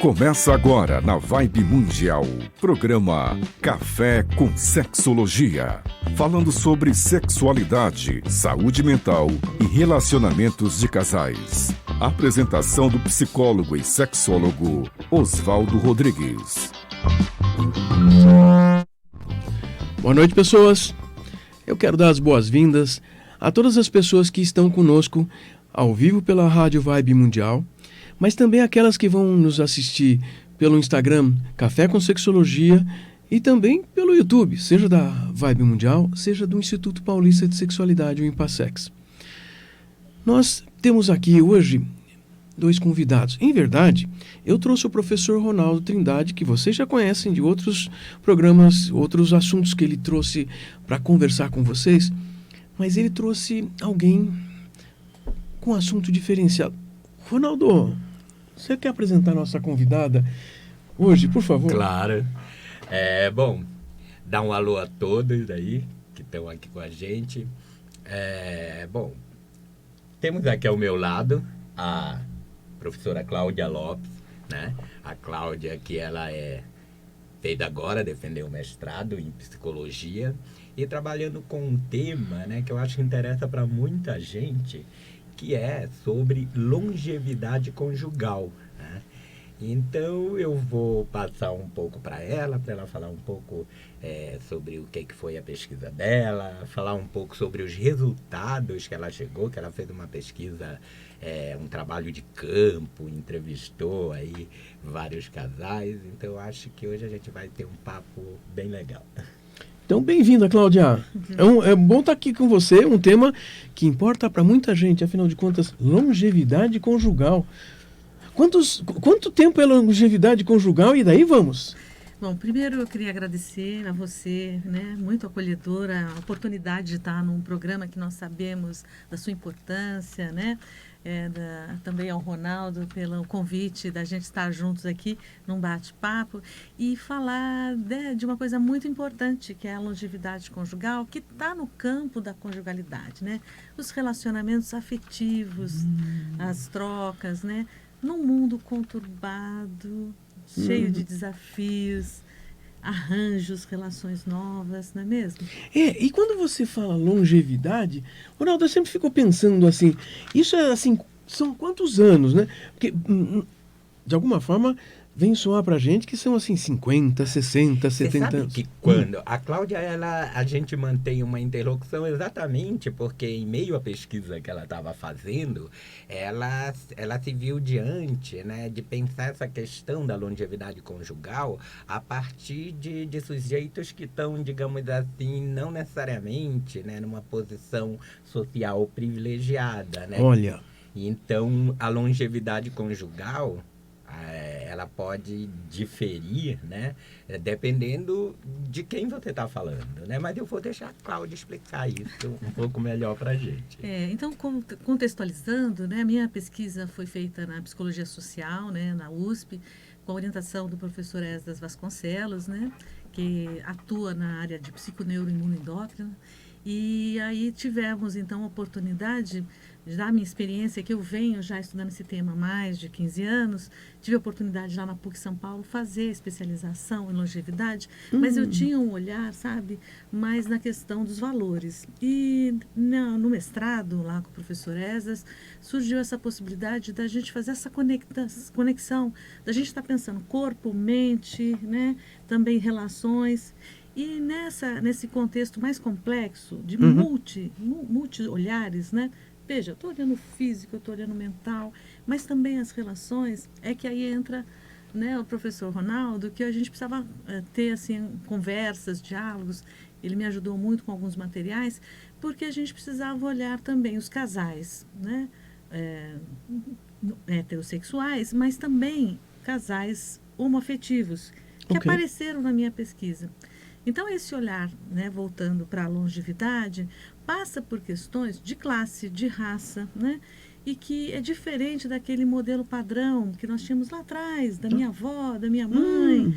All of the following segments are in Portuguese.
Começa agora na Vibe Mundial, programa Café com Sexologia. Falando sobre sexualidade, saúde mental e relacionamentos de casais. Apresentação do psicólogo e sexólogo Oswaldo Rodrigues. Boa noite, pessoas. Eu quero dar as boas-vindas a todas as pessoas que estão conosco ao vivo pela Rádio Vibe Mundial, mas também aquelas que vão nos assistir pelo Instagram Café com Sexologia e também pelo YouTube, seja da Vibe Mundial, seja do Instituto Paulista de Sexualidade, o INPASEX. Nós temos aqui hoje dois convidados. Em verdade, eu trouxe o professor Ronaldo Trindade, que vocês já conhecem de outros programas, outros assuntos que ele trouxe para conversar com vocês, mas ele trouxe alguém com assunto diferenciado. Ronaldo, você quer apresentar a nossa convidada hoje, por favor? Claro. Bom, dá um alô a todos aí que estão aqui com a gente. Bom, temos aqui ao meu lado a professora Cláudia Lopes, né? A Cláudia, que ela fez agora, defendeu o mestrado em psicologia e trabalhando com um tema, né, que eu acho que interessa para muita gente, que é sobre longevidade conjugal, né? Então eu vou passar um pouco para ela falar um pouco sobre o que foi a pesquisa dela, falar um pouco sobre os resultados que ela chegou, que ela fez uma pesquisa, um trabalho de campo, entrevistou aí vários casais. Então eu acho que hoje a gente vai ter um papo bem legal. Então, bem-vinda, Cláudia. É bom estar aqui com você, um tema que importa para muita gente, afinal de contas, longevidade conjugal. Quanto tempo é longevidade conjugal? E daí vamos? Bom, primeiro eu queria agradecer a você, né, muito acolhedora, a oportunidade de estar num programa que nós sabemos da sua importância, né? Também ao Ronaldo pelo convite da gente estar juntos aqui num bate-papo e falar de uma coisa muito importante, que é a longevidade conjugal, que está no campo da conjugalidade, né? Os relacionamentos afetivos, as trocas, né? Num mundo conturbado, cheio de desafios, arranjos, relações novas, não é mesmo? E quando você fala longevidade, Ronaldo, eu sempre fico pensando assim, isso é assim, são quantos anos, né? Porque, de alguma forma, vem soar pra gente que são assim 50, 60, 70 anos. Você sabe que quando a Cláudia, a gente mantém uma interlocução exatamente porque em meio à pesquisa que ela estava fazendo, ela se viu diante, né, de pensar essa questão da longevidade conjugal a partir de sujeitos que estão, digamos assim, não necessariamente, né, numa posição social privilegiada, né? Olha. Então, a longevidade conjugal, ela pode diferir, né, dependendo de quem você está falando, né? Mas eu vou deixar a Cláudia explicar isso um pouco melhor para a gente. Então, contextualizando, né, a minha pesquisa foi feita na psicologia social, né, na USP, com a orientação do professor Esdras Vasconcelos, né, que atua na área de psiconeuroimunoendócrina. E aí tivemos, então, a oportunidade, da minha experiência, que eu venho já estudando esse tema há mais de 15 anos, tive a oportunidade lá na PUC São Paulo fazer especialização em longevidade, mas eu tinha um olhar, sabe, mais na questão dos valores. E no mestrado, lá com o professor Esdras, surgiu essa possibilidade da gente fazer essa conexão, da gente estar pensando corpo, mente, né, também relações. E nesse contexto mais complexo, de multi-olhares, né? Veja, eu estou olhando o físico, eu estou olhando o mental, mas também as relações, é que aí entra, né, o professor Ronaldo, que a gente precisava ter assim, conversas, diálogos. Ele me ajudou muito com alguns materiais, porque a gente precisava olhar também os casais, né, heterossexuais, mas também casais homoafetivos, que apareceram na minha pesquisa. Então, esse olhar, né, voltando para a longevidade, passa por questões de classe, de raça, né? e que é diferente daquele modelo padrão que nós tínhamos lá atrás, da minha avó, da minha mãe.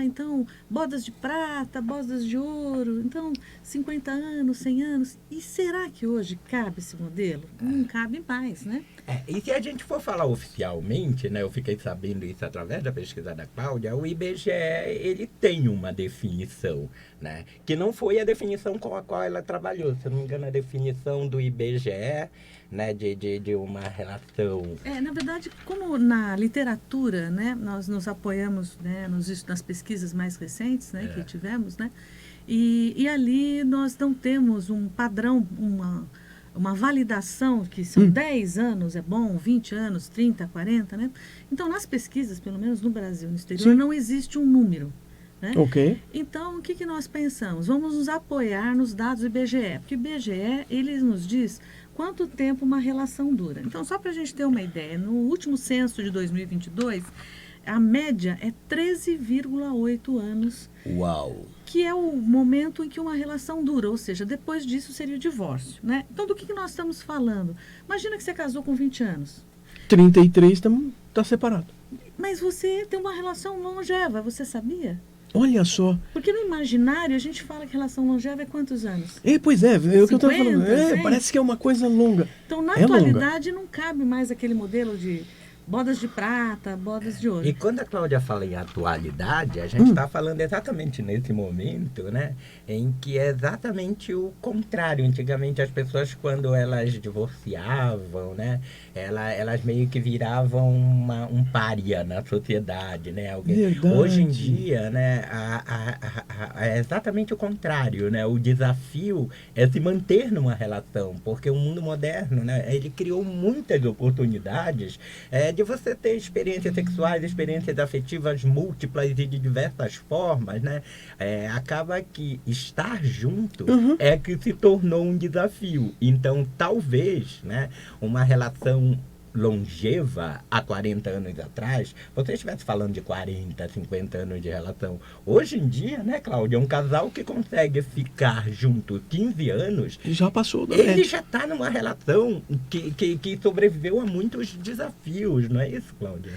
Então, bodas de prata, bodas de ouro, então, 50 anos, 100 anos. E será que hoje cabe esse modelo? Não cabe mais, né? E se a gente for falar oficialmente, né, eu fiquei sabendo isso através da pesquisa da Cláudia, o IBGE, ele tem uma definição, né, que não foi a definição com a qual ela trabalhou, se não me engano, a definição do IBGE, né, de uma relação... Na verdade, como na literatura, né, nós nos apoiamos, né, nas pesquisas mais recentes, né, que tivemos, né, e ali nós não temos um padrão, uma validação, que são 10 anos é bom, 20 anos, 30, 40, né? Então, nas pesquisas, pelo menos no Brasil, no exterior, não existe um número, né? Ok. Então, o que nós pensamos? Vamos nos apoiar nos dados do IBGE, porque o IBGE, ele nos diz quanto tempo uma relação dura. Então, só para a gente ter uma ideia, no último censo de 2022, a média é 13,8 anos. Uau! Que é o momento em que uma relação dura, ou seja, depois disso seria o divórcio, né? Então, do que nós estamos falando? Imagina que você casou com 20 anos. 33 está separado. Mas você tem uma relação longeva, você sabia? Olha só. Porque no imaginário a gente fala que relação longeva é quantos anos? Pois é, é o que eu estava falando. 100? Parece que é uma coisa longa. Então, na atualidade, não cabe mais aquele modelo de bodas de prata, bodas de ouro. E quando a Cláudia fala em atualidade, a gente está falando exatamente nesse momento, né? Em que é exatamente o contrário. Antigamente, as pessoas, quando elas divorciavam, né? Elas meio que viravam um pária na sociedade, né? Hoje em dia, né? É exatamente o contrário, né? O desafio é se manter numa relação, porque o mundo moderno, né? Ele criou muitas oportunidades de você ter experiências sexuais, experiências afetivas múltiplas e de diversas formas, né? Acaba que estar junto é que se tornou um desafio. Então, talvez, né, uma relação longeva há 40 anos atrás, você estivesse falando de 40, 50 anos de relação. Hoje em dia, né, Cláudia, um casal que consegue ficar junto 15 anos... Já passou da Ele já está numa relação que sobreviveu a muitos desafios, não é isso, Cláudia?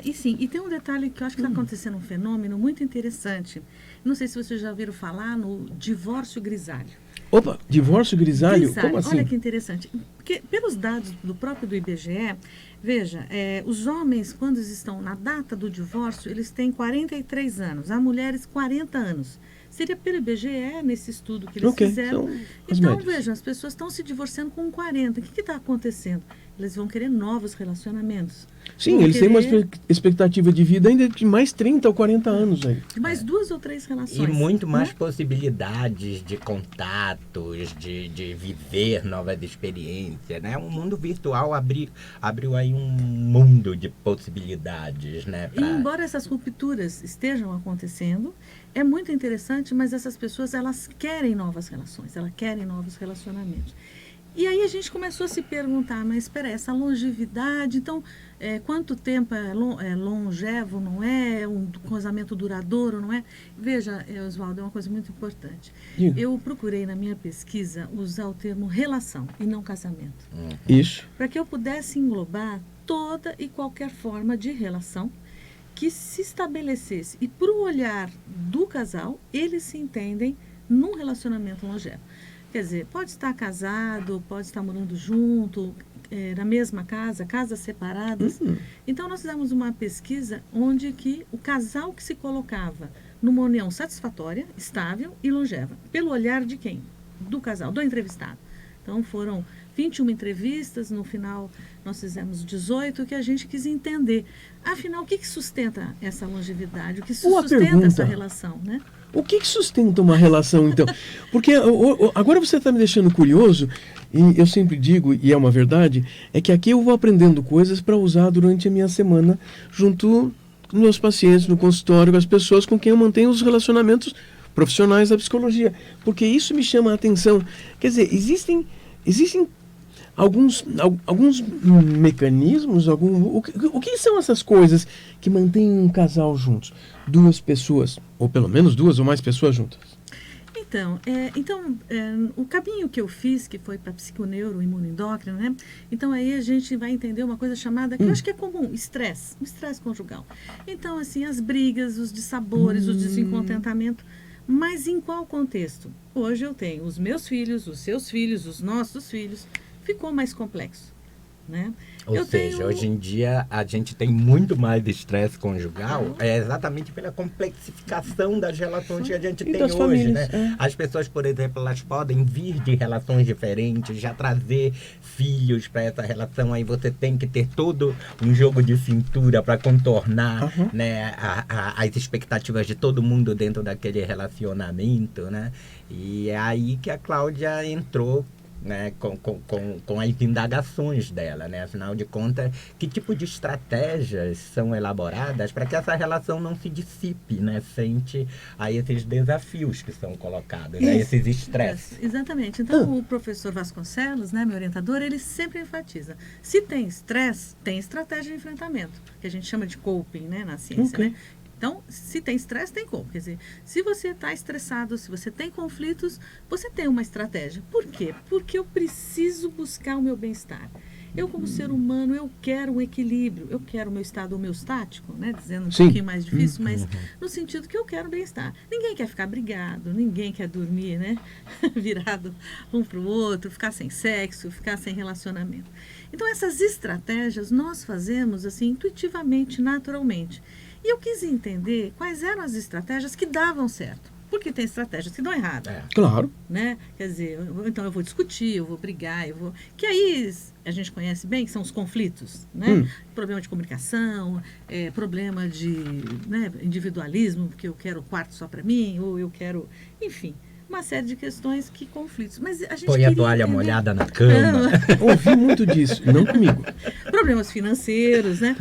E sim, e tem um detalhe que eu acho que está acontecendo um fenômeno muito interessante. Não sei se vocês já ouviram falar no divórcio grisalho. Opa, divórcio grisalho? Como assim? Olha que interessante. Porque, pelos dados do próprio do IBGE, veja, os homens, quando estão na data do divórcio, eles têm 43 anos, as mulheres 40 anos. Seria pelo IBGE, nesse estudo que eles fizeram. Então, veja, as pessoas estão se divorciando com 40. O que está acontecendo? Eles vão querer novos relacionamentos. Sim, eles têm uma expectativa de vida ainda de mais 30 ou 40 anos aí. De mais 2 ou 3 relações. E muito mais possibilidades de contatos, de viver novas experiências, né? O mundo virtual abriu aí um mundo de possibilidades, né? E embora essas rupturas estejam acontecendo, é muito interessante, mas essas pessoas, elas querem novas relações, elas querem novos relacionamentos. E aí a gente começou a se perguntar, mas espera, essa longevidade, então, quanto tempo é longevo, não é? Um casamento duradouro, não é? Veja, Oswaldo, é uma coisa muito importante. Eu procurei na minha pesquisa usar o termo relação e não casamento. Isso. Para que eu pudesse englobar toda e qualquer forma de relação que se estabelecesse. E para o olhar do casal, eles se entendem num relacionamento longevo. Quer dizer, pode estar casado, pode estar morando junto, na mesma casa, casas separadas. Então, nós fizemos uma pesquisa onde que o casal que se colocava numa união satisfatória, estável e longeva. Pelo olhar de quem? Do casal, do entrevistado. Então, foram 21 entrevistas, no final nós fizemos 18, que a gente quis entender. Afinal, o que sustenta essa longevidade? O que sustenta essa relação, né? O que sustenta uma relação, então? Porque agora você está me deixando curioso, e eu sempre digo, e é uma verdade, é que aqui eu vou aprendendo coisas para usar durante a minha semana junto com meus pacientes, no consultório, com as pessoas com quem eu mantenho os relacionamentos profissionais da psicologia. Porque isso me chama a atenção. Quer dizer, existem alguns mecanismos, o que são essas coisas que mantêm um casal juntos? 2 pessoas, ou pelo menos 2 ou mais pessoas juntas. Então, o caminho que eu fiz, que foi para psiconeuroimunoendócrina, né? Então, aí a gente vai entender uma coisa chamada, que eu acho que é comum, estresse, o estresse conjugal. Então, assim, as brigas, os dissabores, o desencontentamento. Mas em qual contexto? Hoje eu tenho os meus filhos, os seus filhos, os nossos filhos. Ficou mais complexo, né? Ou seja, hoje em dia a gente tem muito mais estresse conjugal, exatamente pela complexificação das relações que a gente tem hoje, famílias, né? As pessoas, por exemplo, elas podem vir de relações diferentes, já trazer filhos para essa relação, aí você tem que ter todo um jogo de cintura para contornar, né, as expectativas de todo mundo dentro daquele relacionamento, né? E é aí que a Cláudia entrou, né, com as indagações dela, né? Afinal de contas, que tipo de estratégias são elaboradas para que essa relação não se dissipe, né, frente a esses desafios que são colocados, né, esses estresses. Exatamente. Então, o professor Vasconcelos, né, meu orientador, ele sempre enfatiza: se tem estresse, tem estratégia de enfrentamento, que a gente chama de coping, né, na ciência, né? Então, se tem estresse, tem como. Quer dizer, se você está estressado, se você tem conflitos, você tem uma estratégia. Por quê? Porque eu preciso buscar o meu bem-estar. Eu, como ser humano, eu quero um equilíbrio. Eu quero o meu estado homeostático, né? Dizendo um pouquinho mais difícil, mas no sentido que eu quero bem-estar. Ninguém quer ficar brigado, ninguém quer dormir, né? Virado um para o outro, ficar sem sexo, ficar sem relacionamento. Então, essas estratégias nós fazemos assim, intuitivamente, naturalmente. E eu quis entender quais eram as estratégias que davam certo. Porque tem estratégias que dão errado. Claro. Né? Quer dizer, então eu vou discutir, eu vou brigar, que aí a gente conhece bem, que são os conflitos, né? Problema de comunicação, problema de, né, individualismo, porque eu quero o quarto só para mim, ou eu quero, enfim, uma série de questões que conflitos. Mas a gente põe a toalha molhada na cama. Ouvi muito disso, não comigo. Problemas financeiros, né?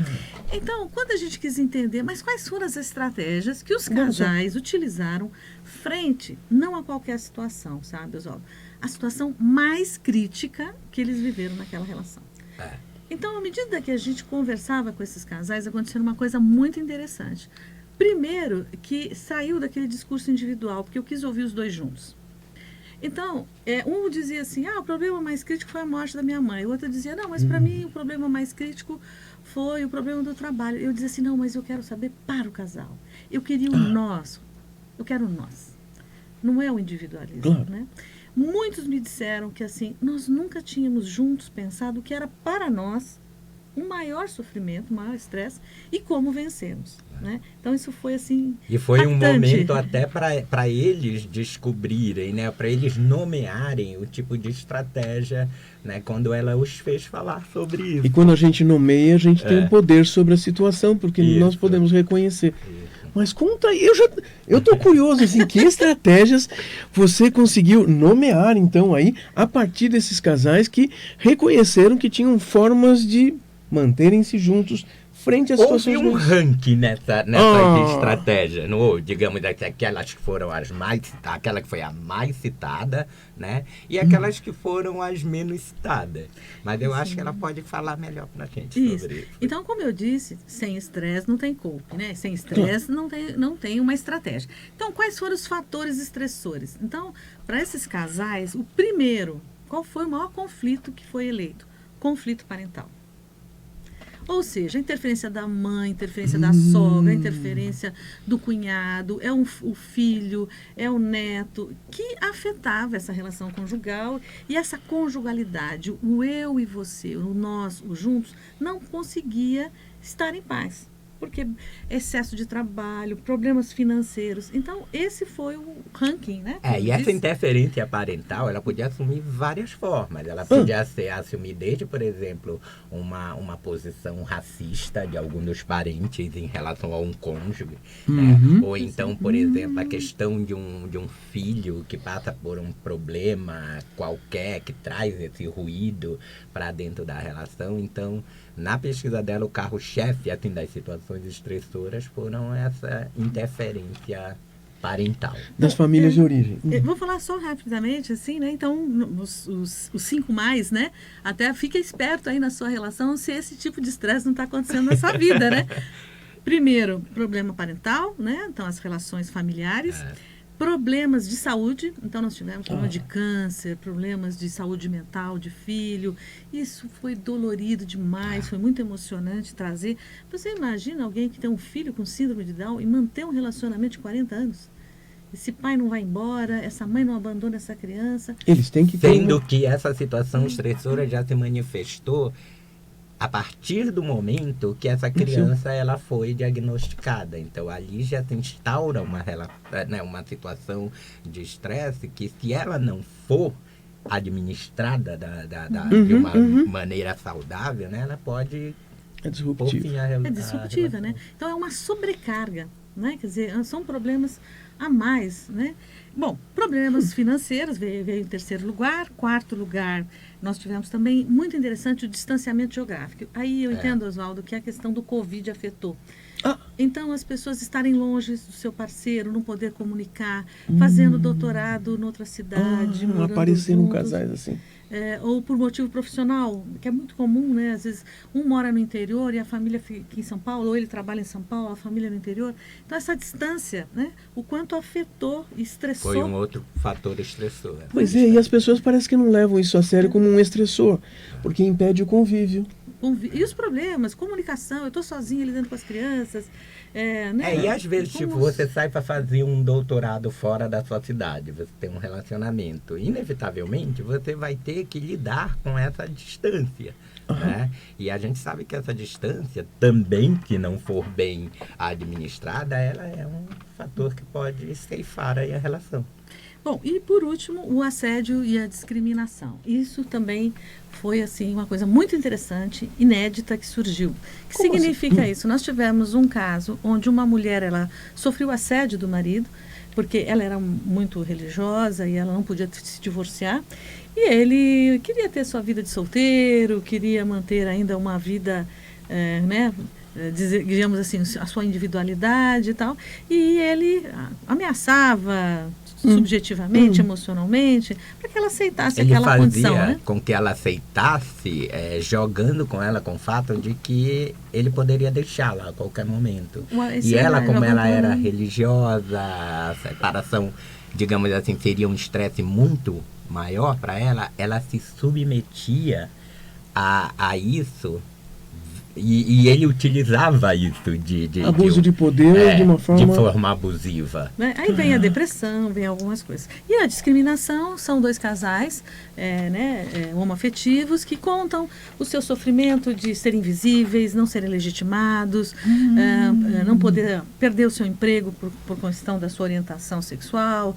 Então, quando a gente quis entender, mas quais foram as estratégias que os casais utilizaram frente, não a qualquer situação, sabe, Oswaldo? A situação mais crítica que eles viveram naquela relação. Então, à medida que a gente conversava com esses casais, aconteceu uma coisa muito interessante. Primeiro, que saiu daquele discurso individual, porque eu quis ouvir os dois juntos. Então, um dizia assim, o problema mais crítico foi a morte da minha mãe. O outro dizia, não, mas para mim o problema mais crítico foi o problema do trabalho. Eu dizia assim, não, mas eu quero saber para o casal. Eu queria o nós. Eu quero o nós. Não é o individualismo, claro, né? Muitos me disseram que assim, nós nunca tínhamos juntos pensado que era para nós um maior sofrimento, um maior estresse e como vencemos, né? Então isso foi assim e foi impactante. Um momento até para eles descobrirem, né, para eles nomearem o tipo de estratégia, né, quando ela os fez falar sobre isso. E quando a gente nomeia, a gente tem um poder sobre a situação, porque nós podemos reconhecer. Mas conta aí, eu tô curioso, assim, que estratégias você conseguiu nomear, então, aí, a partir desses casais que reconheceram que tinham formas de manterem-se juntos frente às situações. Houve um ranking nessa estratégia, no, digamos, aquelas que foram aquela que foi a mais citada, né? E aquelas que foram as menos citadas. Mas eu acho que ela pode falar melhor pra gente sobre isso. Então, como eu disse, sem estresse não tem coping, né? Sem estresse não tem uma estratégia. Então, quais foram os fatores estressores? Então, para esses casais, o primeiro, qual foi o maior conflito que foi eleito? Conflito parental. Ou seja, a interferência da mãe, a interferência da sogra, a interferência do cunhado, o filho, é o neto, que afetava essa relação conjugal e essa conjugalidade, o eu e você, o nós, o juntos, não conseguia estar em paz. Porque excesso de trabalho, problemas financeiros. Então, esse foi o ranking, né? E essa interferência parental, ela podia assumir várias formas. Ela podia assumir desde, por exemplo, uma posição racista de algum dos parentes em relação a um cônjuge. Né? Ou então, por exemplo, a questão de um filho que passa por um problema qualquer, que traz esse ruído para dentro da relação. Então, na pesquisa dela, o carro-chefe assim, das situações estressoras foram essa interferência parental. Das famílias de origem. Vou falar só rapidamente, assim, né? Então, os 5 mais, né? Até fica esperto aí na sua relação se esse tipo de estresse não está acontecendo nessa vida, né? Primeiro, problema parental, né? Então, as relações familiares. problemas de saúde. Então, nós tivemos problema de câncer, problemas de saúde mental, de filho. Isso foi dolorido demais, foi muito emocionante trazer. Você imagina alguém que tem um filho com síndrome de Down e manter um relacionamento de 40 anos? Esse pai não vai embora, essa mãe não abandona essa criança. Eles têm que ter... Sendo que essa situação estressora já se manifestou a partir do momento que essa criança ela foi diagnosticada. Então, ali já se instaura uma situação de estresse que, se ela não for administrada de uma maneira saudável, né, ela pode... É disruptiva. É disruptiva, né? Então, é uma sobrecarga, né? Quer dizer, são problemas a mais, né? Bom, problemas financeiros veio em terceiro lugar. Quarto lugar, nós tivemos também, muito interessante, o distanciamento geográfico. Aí eu entendo, Oswaldo, que a questão do Covid afetou. Então, as pessoas estarem longe do seu parceiro, não poder comunicar, fazendo doutorado noutra cidade, morando aparecendo juntos. casais assim. Ou por motivo profissional, que é muito comum, né? Às vezes um mora no interior e a família fica aqui em São Paulo, ou ele trabalha em São Paulo, a família no interior. Então, essa distância, né? O quanto afetou e estressou. Foi um outro fator estressor. Pois é, e as pessoas parecem que não levam isso a sério como um estressor, porque impede o convívio. E os problemas, comunicação, eu estou sozinha lidando com as crianças. Né? E às vezes, você sai para fazer um doutorado fora da sua cidade, você tem um relacionamento. Inevitavelmente, você vai ter que lidar com essa distância. Né? E a gente sabe que essa distância, também, que não for bem administrada, ela é um fator que pode ceifar aí a relação. Bom, e por último, o assédio e a discriminação. Isso também foi assim uma coisa muito interessante, inédita, que surgiu. O que significa isso? Nós tivemos um caso onde uma mulher ela sofreu assédio do marido, porque ela era muito religiosa e ela não podia se divorciar. E ele queria ter sua vida de solteiro, queria manter ainda uma vida, digamos assim, a sua individualidade e tal. E ele ameaçava subjetivamente, emocionalmente, para que ela aceitasse aquela condição. Ele fazia com que ela aceitasse, jogando com ela com o fato de que ele poderia deixá-la a qualquer momento. E ela, como ela era religiosa, a separação, digamos assim, seria um estresse muito maior para ela, ela se submetia a isso. E ele utilizava isso de abuso de poder de uma forma abusiva. Aí vem a depressão, vem algumas coisas. E a discriminação são dois casais homoafetivos que contam o seu sofrimento de serem invisíveis, não serem legitimados, não poder perder o seu emprego por questão da sua orientação sexual,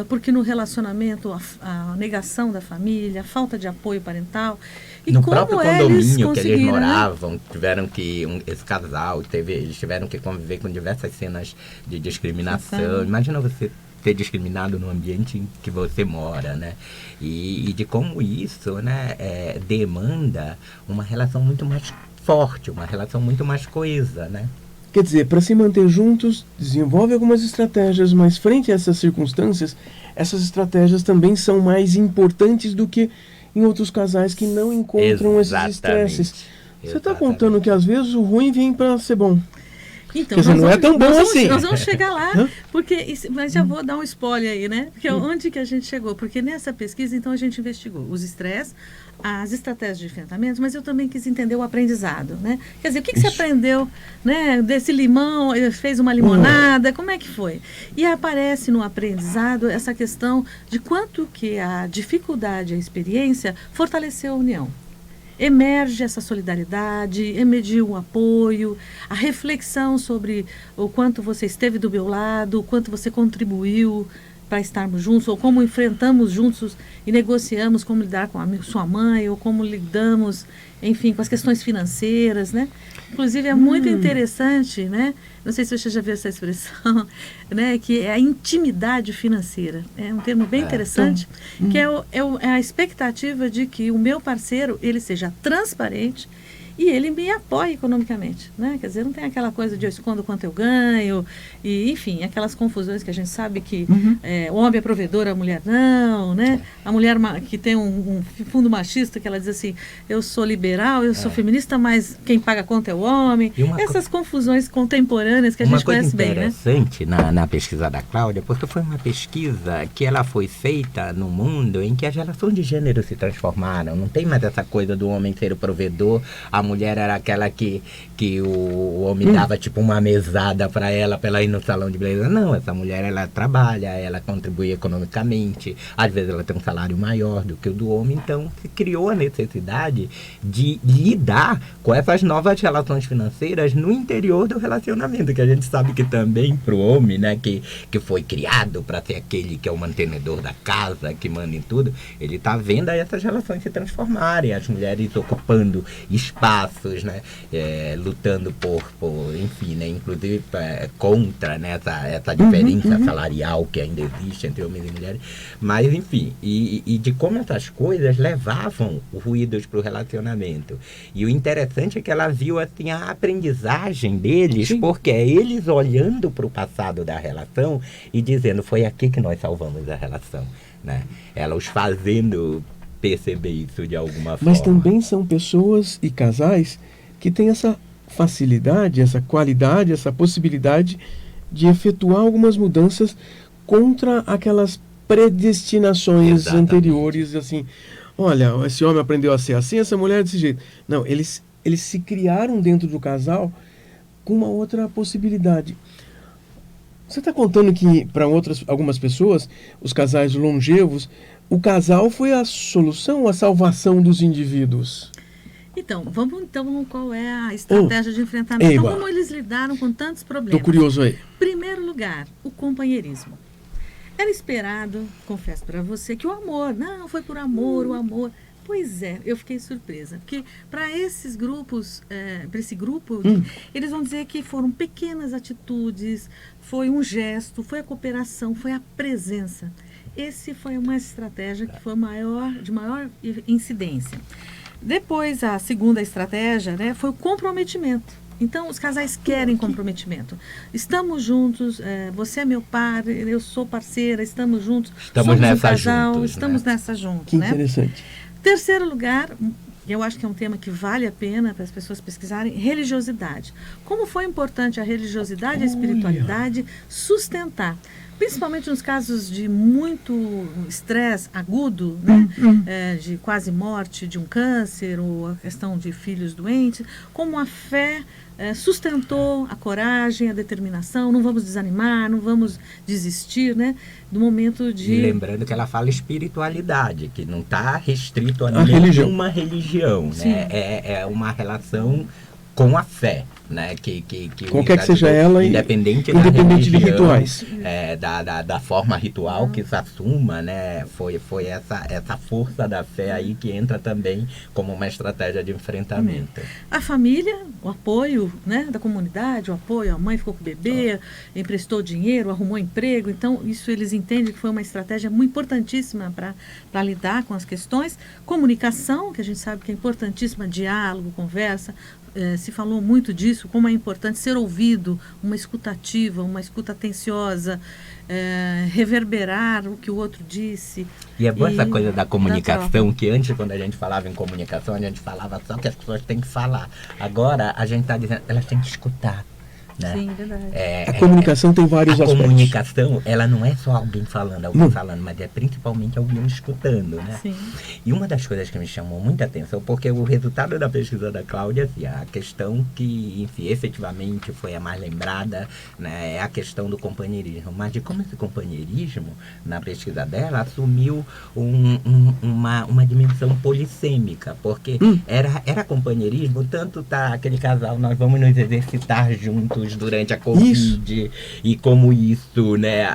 porque no relacionamento a negação da família, a falta de apoio parental. E no como próprio condomínio que eles moravam, né? tiveram que esse casal eles tiveram que conviver com diversas cenas de discriminação. Imagina você ser discriminado no ambiente em que você mora, né? E de como isso, né, demanda uma relação muito mais forte, uma relação muito mais coesa, né? Quer dizer, para se manter juntos, desenvolve algumas estratégias, mas frente a essas circunstâncias, essas estratégias também são mais importantes do que em outros casais que não encontram esses estresses. Você está contando que às vezes o ruim vem para ser bom. Então, quer dizer, não é tão bom assim. Nós vamos chegar lá, mas já vou dar um spoiler aí, né? Porque onde que a gente chegou? Porque nessa pesquisa, então, a gente investigou os estresses, as estratégias de enfrentamento, mas eu também quis entender o aprendizado, né? Quer dizer, o que você aprendeu, né? Desse limão, fez uma limonada, como é que foi? E aparece no aprendizado essa questão de quanto que a dificuldade, a experiência, fortaleceu a união. Emerge essa solidariedade, emergiu o apoio, a reflexão sobre o quanto você esteve do meu lado, o quanto você contribuiu para estarmos juntos, ou como enfrentamos juntos e negociamos como lidar com a sua mãe, ou como lidamos, enfim, com as questões financeiras, né? Inclusive, é muito interessante, né? Não sei se você já viu essa expressão, né? Que é a intimidade financeira. É um termo bem interessante, que é a expectativa de que o meu parceiro, ele seja transparente e ele me apoia economicamente, né? Quer dizer, não tem aquela coisa de eu escondo quanto eu ganho, e enfim, aquelas confusões que a gente sabe que o homem é provedor, a mulher não, né? A mulher que tem um fundo machista, que ela diz assim, eu sou liberal, eu sou feminista, mas quem paga a conta é o homem. Essas confusões contemporâneas que a gente conhece bem, né? Uma coisa interessante na pesquisa da Cláudia, porque foi uma pesquisa que ela foi feita no mundo em que as relações de gênero se transformaram. Não tem mais essa coisa do homem ser o provedor, a mulher era aquela que o homem dava tipo uma mesada para ela ir no salão de beleza. Não, essa mulher ela trabalha, ela contribui economicamente, às vezes ela tem um salário maior do que o do homem, então se criou a necessidade de lidar com essas novas relações financeiras no interior do relacionamento, que a gente sabe que também pro homem, né, que foi criado para ser aquele que é o mantenedor da casa, que manda em tudo, ele tá vendo aí essas relações se transformarem, as mulheres ocupando espaços, né, lutando por enfim, né, inclusive contra, né, essa diferença salarial que ainda existe entre homens e mulheres, mas enfim, e de como essas coisas levavam ruídos para o relacionamento. E o interessante é que ela viu assim a aprendizagem deles, porque é eles olhando para o passado da relação e dizendo, foi aqui que nós salvamos a relação, né? Ela os fazendo perceber isso de alguma forma. Mas também são pessoas e casais que têm essa facilidade, essa qualidade, essa possibilidade de efetuar algumas mudanças contra aquelas predestinações anteriores, assim, olha, esse homem aprendeu a ser assim, essa mulher desse jeito. Não, eles se criaram dentro do casal com uma outra possibilidade. Você está contando que para algumas pessoas, os casais longevos, o casal foi a solução, a salvação dos indivíduos? Então, vamos qual é a estratégia de enfrentamento? Então, como eles lidaram com tantos problemas? Estou curioso aí. Primeiro lugar, o companheirismo. Era esperado, confesso para você, que o amor, não, foi por amor, o amor. Pois é, eu fiquei surpresa, porque para esses grupos, para esse grupo, eles vão dizer que foram pequenas atitudes, foi um gesto, foi a cooperação, foi a presença. Esse foi uma estratégia que foi de maior incidência. Depois, a segunda estratégia, né, foi o comprometimento. Então, os casais querem comprometimento. Estamos juntos, você é meu par, eu sou parceira, estamos juntos. Estamos nessa um casal, juntos, estamos né? nessa juntos. Que interessante. Terceiro lugar, eu acho que é um tema que vale a pena para as pessoas pesquisarem, religiosidade. Como foi importante a religiosidade e a espiritualidade sustentar, principalmente nos casos de muito estresse agudo, né? De quase morte de um câncer, ou a questão de filhos doentes, como a fé sustentou a coragem, a determinação, não vamos desanimar, não vamos desistir, né? Do momento de... E lembrando que ela fala espiritualidade, que não está restrito a nenhuma religião, né? É uma relação com a fé, né? Que qualquer que seja ela, independente de religião, rituais, da forma ritual que se assuma, né? Foi essa força da fé aí que entra também como uma estratégia de enfrentamento. A família, o apoio, né, da comunidade, o apoio, a mãe ficou com o bebê, emprestou dinheiro, arrumou emprego, então isso eles entendem que foi uma estratégia muito importantíssima para lidar com as questões. Comunicação, que a gente sabe que é importantíssima, diálogo, conversa. Se falou muito disso, como é importante ser ouvido, uma escuta ativa, uma escuta atenciosa, reverberar o que o outro disse. E é boa essa coisa da comunicação, que antes, quando a gente falava em comunicação, a gente falava só que as pessoas têm que falar. Agora, a gente está dizendo, elas têm que escutar. Né? Sim, verdade. A comunicação tem vários aspectos. A comunicação, ela não é só alguém falando, mas é principalmente alguém escutando, né? Sim. E uma das coisas que me chamou muita atenção, porque o resultado da pesquisa da Cláudia, assim, a questão que, enfim, efetivamente foi a mais lembrada, né, é a questão do companheirismo. Mas de como esse companheirismo, na pesquisa dela, assumiu uma dimensão polissêmica, porque era companheirismo, tanto tá aquele casal, nós vamos nos exercitar juntos durante a Covid, e como isso, né,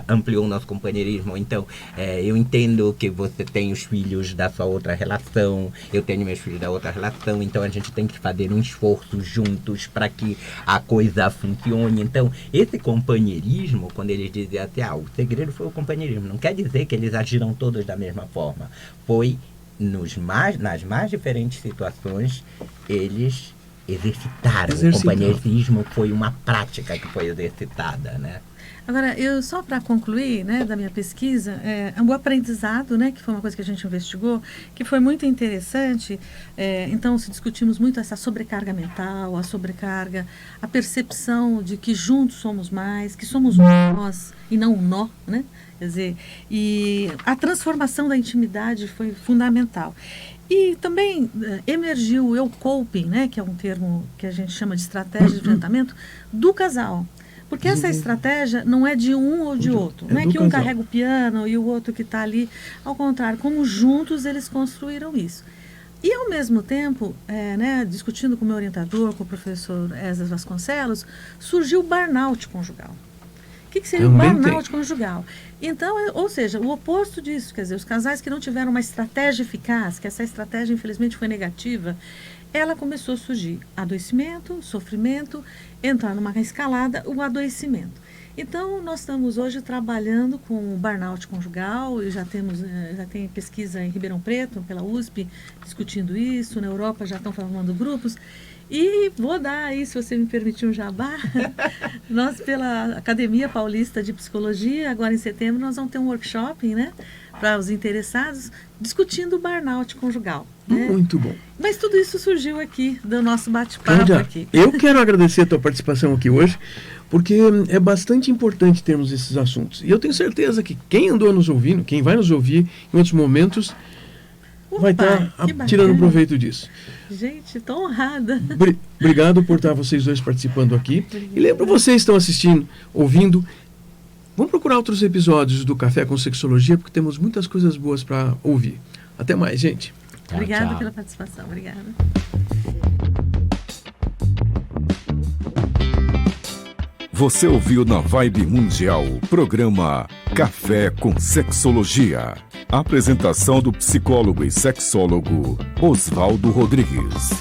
ampliou o nosso companheirismo. Então, eu entendo que você tem os filhos da sua outra relação, eu tenho meus filhos da outra relação, então a gente tem que fazer um esforço juntos para que a coisa funcione. Então, esse companheirismo, quando eles dizem assim, o segredo foi o companheirismo, não quer dizer que eles agiram todos da mesma forma. Foi nas mais diferentes situações, eles exercitaram. O companheirismo foi uma prática que foi exercitada, né? Agora, só para concluir, né, da minha pesquisa, o aprendizado, né, que foi uma coisa que a gente investigou, que foi muito interessante. Então, se discutimos muito essa sobrecarga mental, a sobrecarga, a percepção de que juntos somos mais, que somos nós e não um nó, né? Quer dizer, e a transformação da intimidade foi fundamental. E também emergiu o eu-coping, né, que é um termo que a gente chama de estratégia de enfrentamento do casal. Porque essa estratégia não é de um ou de outro. Não é que um carrega o piano e o outro que está ali. Ao contrário, como juntos eles construíram isso. E, ao mesmo tempo, né, discutindo com o meu orientador, com o professor Esdras Vasconcelos, surgiu o burnout conjugal. O que seria o burnout conjugal? Então, ou seja, o oposto disso, quer dizer, os casais que não tiveram uma estratégia eficaz, que essa estratégia, infelizmente, foi negativa, ela começou a surgir adoecimento, sofrimento, entrar numa escalada, o adoecimento. Então, nós estamos hoje trabalhando com o burnout conjugal, e já tem pesquisa em Ribeirão Preto, pela USP, discutindo isso, na Europa já estão formando grupos. E vou dar aí, se você me permitir, um jabá. Nós, pela Academia Paulista de Psicologia, agora em setembro, nós vamos ter um workshop, né, para os interessados, discutindo o burnout conjugal. Né? Muito bom. Mas tudo isso surgiu aqui, do nosso bate-papo aqui. Eu quero agradecer a tua participação aqui hoje, porque é bastante importante termos esses assuntos. E eu tenho certeza que quem andou nos ouvindo, quem vai nos ouvir em outros momentos, vai estar tirando proveito disso. Gente, estou honrada. Obrigado por estar vocês dois participando aqui. E lembro, vocês que estão assistindo, ouvindo, vamos procurar outros episódios do Café com Sexologia, porque temos muitas coisas boas para ouvir. Até mais, gente. Obrigada pela participação. Obrigada. Você ouviu na Vibe Mundial o programa Café com Sexologia. Apresentação do psicólogo e sexólogo Oswaldo Rodrigues.